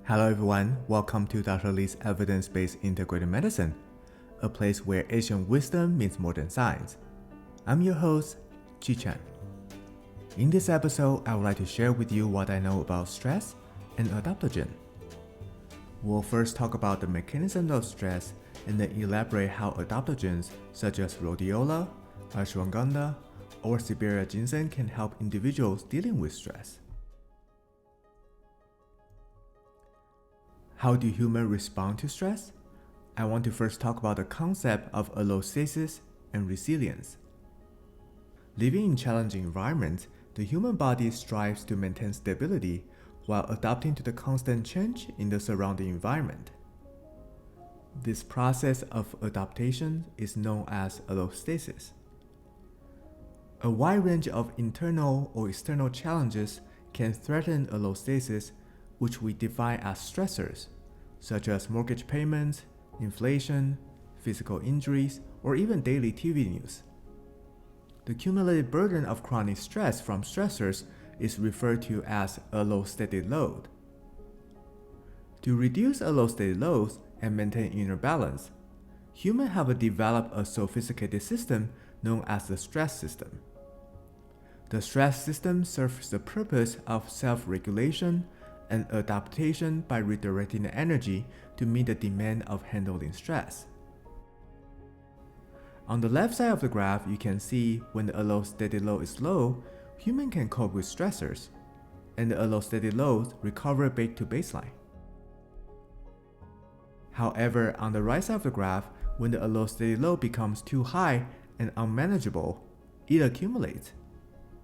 Hello everyone, welcome to Dr. Lee's Evidence-Based Integrated Medicine, a place where Asian wisdom means more than science. I'm your host, Chi Chan. In this episode, I would like to share with you what I know about stress and adaptogen. We'll first talk about the mechanism of stress and then elaborate how adaptogens such as Rhodiola, Ashwagandha, or Siberian Ginseng can help individuals dealing with stress. How do humans respond to stress? I want to first talk about the concept of allostasis and resilience. Living in challenging environments, the human body strives to maintain stability while adapting to the constant change in the surrounding environment. This process of adaptation is known as allostasis. A wide range of internal or external challenges can threaten allostasis, which we define as stressors, such as mortgage payments, inflation, physical injuries, or even daily TV news. The cumulative burden of chronic stress from stressors is referred to as allostatic load. To reduce allostatic loads and maintain inner balance, humans have developed a sophisticated system known as the stress system. The stress system serves the purpose of self-regulation and adaptation by redirecting the energy to meet the demand of handling stress. On the left side of the graph, you can see when the allostatic load is low, humans can cope with stressors, and the allostatic loads recover back to baseline. However, on the right side of the graph, when the allostatic load becomes too high and unmanageable, it accumulates,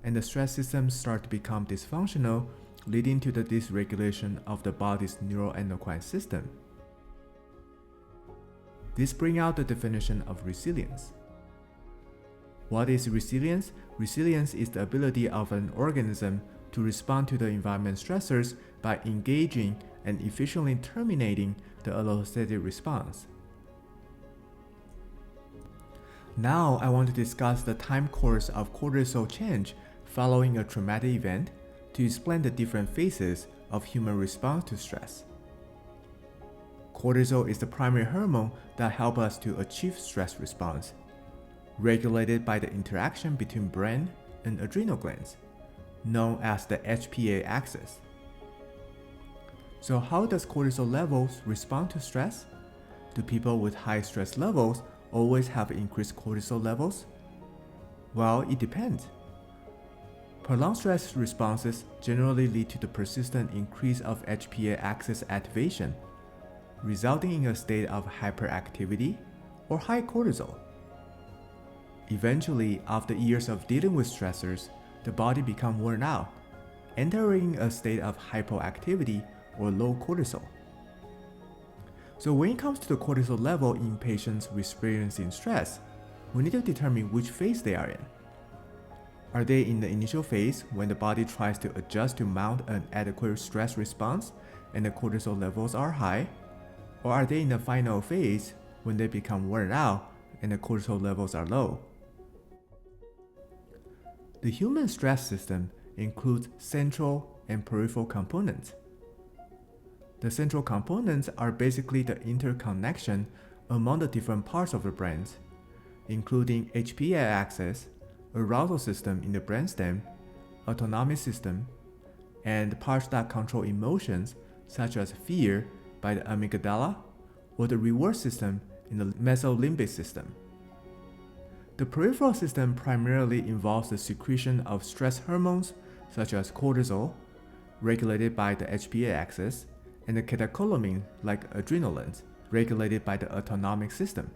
and the stress systems start to become dysfunctional, leading to the dysregulation of the body's neuroendocrine system. This brings out the definition of resilience. What is resilience? Resilience is the ability of an organism to respond to the environment stressors by engaging and efficiently terminating the allostatic response. Now I want to discuss the time course of cortisol change following a traumatic event to explain the different phases of human response to stress. Cortisol is the primary hormone that helps us to achieve stress response, regulated by the interaction between brain and adrenal glands, known as the HPA axis. So how does cortisol levels respond to stress? Do people with high stress levels always have increased cortisol levels? Well, it depends. Prolonged stress responses generally lead to the persistent increase of HPA axis activation, resulting in a state of hyperactivity or high cortisol. Eventually, after years of dealing with stressors, the body becomes worn out, entering a state of hypoactivity or low cortisol. So when it comes to the cortisol level in patients experiencing stress, we need to determine which phase they are in. Are they in the initial phase when the body tries to adjust to mount an adequate stress response and the cortisol levels are high? Or are they in the final phase when they become worn out and the cortisol levels are low? The human stress system includes central and peripheral components. The central components are basically the interconnection among the different parts of the brain, including HPA axis, arousal system in the brainstem, autonomic system, and parts that control emotions such as fear by the amygdala or the reward system in the mesolimbic system. The peripheral system primarily involves the secretion of stress hormones such as cortisol, regulated by the HPA axis, and the catecholamine like adrenaline, regulated by the autonomic system.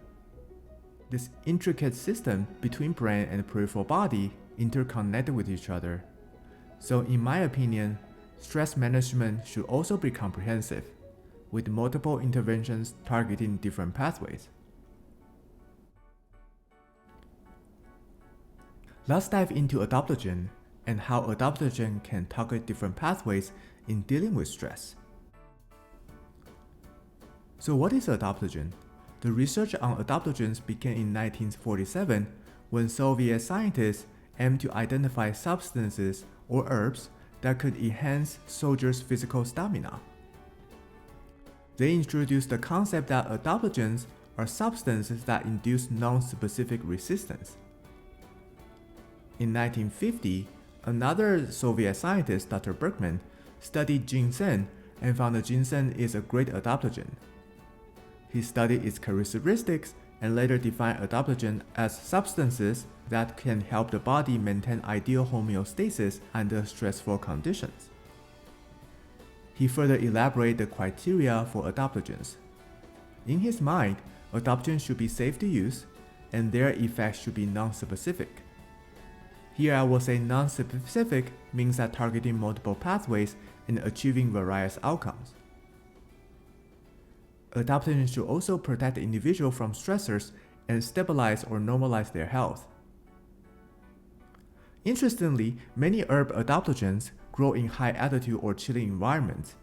This intricate system between brain and peripheral body interconnected with each other. So in my opinion, stress management should also be comprehensive, with multiple interventions targeting different pathways. Let's dive into adaptogen and how adaptogen can target different pathways in dealing with stress. So what is adaptogen? The research on adaptogens began in 1947 when Soviet scientists aimed to identify substances or herbs that could enhance soldiers' physical stamina. They introduced the concept that adaptogens are substances that induce non-specific resistance. In 1950, another Soviet scientist, Dr. Berkman, studied ginseng and found that ginseng is a great adaptogen. He studied its characteristics and later defined adaptogen as substances that can help the body maintain ideal homeostasis under stressful conditions. He further elaborated the criteria for adaptogens. In his mind, adaptogens should be safe to use, and their effects should be non-specific. Here I will say non-specific means that targeting multiple pathways and achieving various outcomes. Adaptogens should also protect the individual from stressors and stabilize or normalize their health. Interestingly, many herb adaptogens grow in high altitude or chilly environments,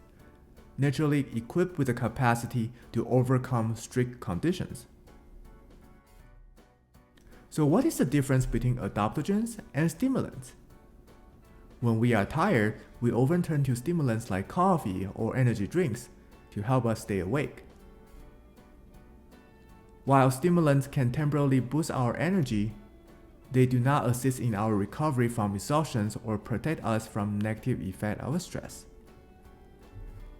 naturally equipped with the capacity to overcome strict conditions. So what is the difference between adaptogens and stimulants? When we are tired, we often turn to stimulants like coffee or energy drinks to help us stay awake. While stimulants can temporarily boost our energy, they do not assist in our recovery from exhaustion or protect us from negative effects of stress.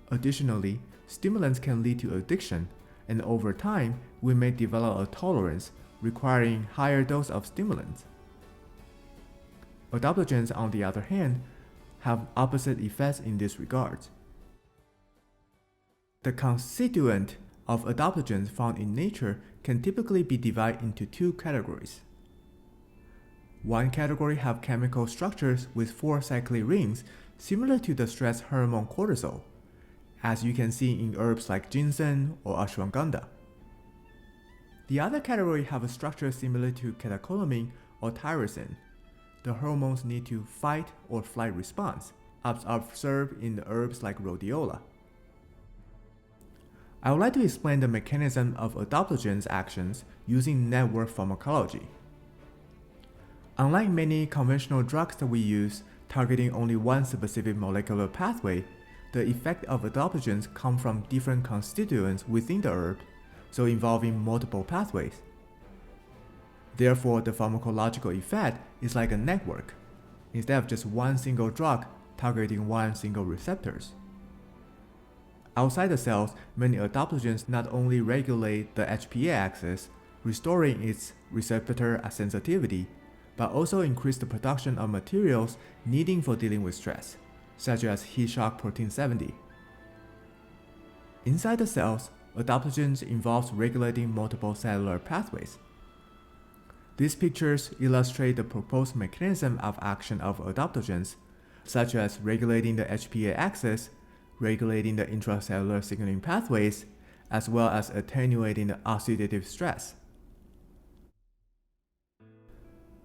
Additionally, stimulants can lead to addiction, and over time, we may develop a tolerance requiring higher dose of stimulants. Adaptogens, on the other hand, have opposite effects in this regard. The constituent of adaptogens found in nature can typically be divided into two categories. One category have chemical structures with 4 cyclic rings similar to the stress hormone cortisol, as you can see in herbs like ginseng or ashwagandha. The other category have a structure similar to catecholamine or tyrosine, the hormones need to fight or flight response, as observed in the herbs like Rhodiola. I would like to explain the mechanism of adaptogens actions using network pharmacology. Unlike many conventional drugs that we use targeting only one specific molecular pathway, the effect of adaptogens come from different constituents within the herb, so involving multiple pathways. Therefore, the pharmacological effect is like a network, instead of just one single drug targeting one single receptors. Outside the cells, many adaptogens not only regulate the HPA axis, restoring its receptor sensitivity, but also increase the production of materials needed for dealing with stress, such as heat shock protein 70. Inside the cells, adaptogens involves regulating multiple cellular pathways. These pictures illustrate the proposed mechanism of action of adaptogens, such as regulating the HPA axis, regulating the intracellular signaling pathways, as well as attenuating the oxidative stress.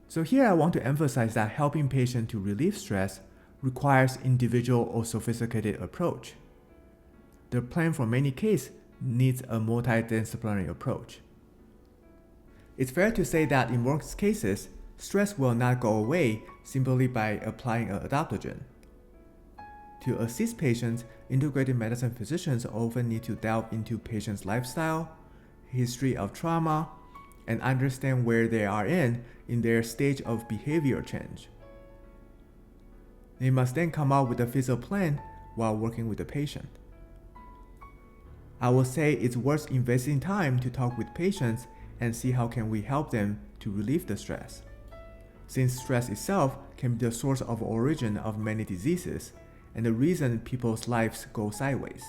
So here I want to emphasize that helping patients to relieve stress requires individual or sophisticated approach. The plan for many cases needs a multidisciplinary approach. It's fair to say that in most cases, stress will not go away simply by applying an adaptogen. To assist patients, integrated medicine physicians often need to delve into patients' lifestyle, history of trauma, and understand where they are in their stage of behavior change. They must then come up with a physical plan while working with the patient. I will say it's worth investing time to talk with patients and see how can we help them to relieve the stress. Since stress itself can be the source of origin of many diseases and the reason people's lives go sideways.